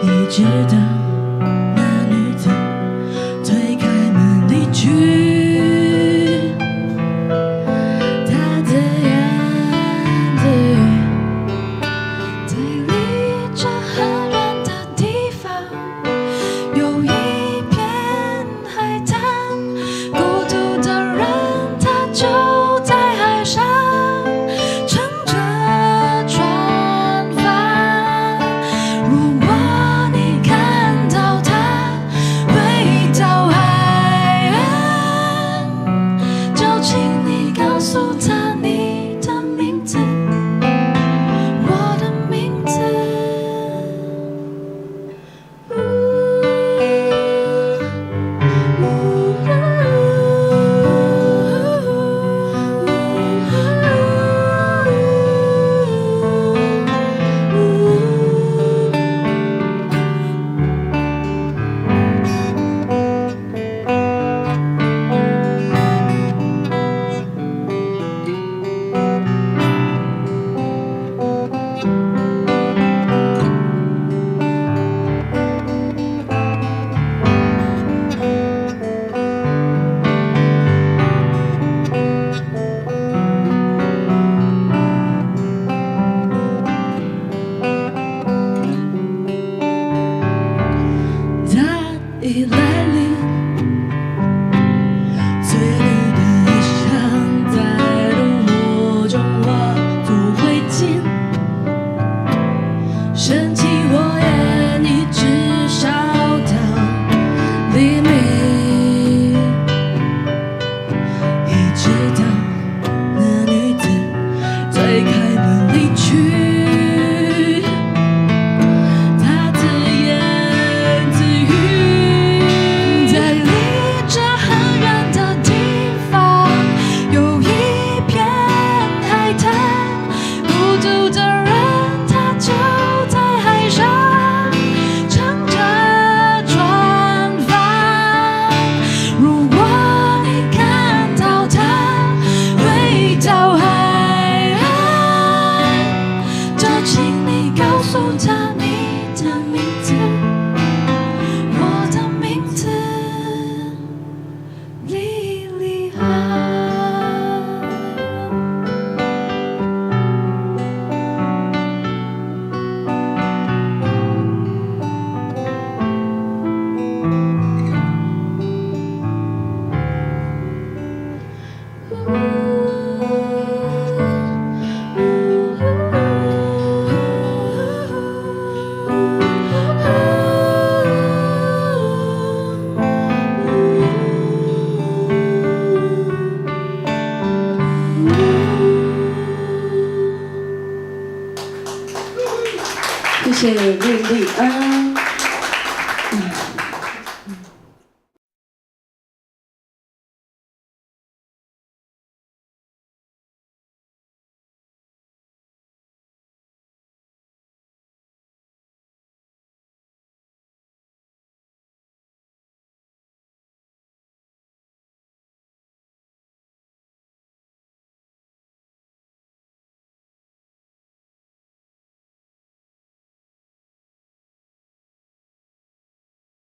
一直到那女子推开门离去，她的眼里对离这很远的地方有一片海滩，孤独的人他就在海上乘着船帆。如果你看到他回到海岸，就请你告诉他你的名字，我的名字。已来临，翠绿的衣裳在炉火中化作灰烬，升起火焰一直烧到黎明，一直到那女子推开门离去。谢谢莉莉安。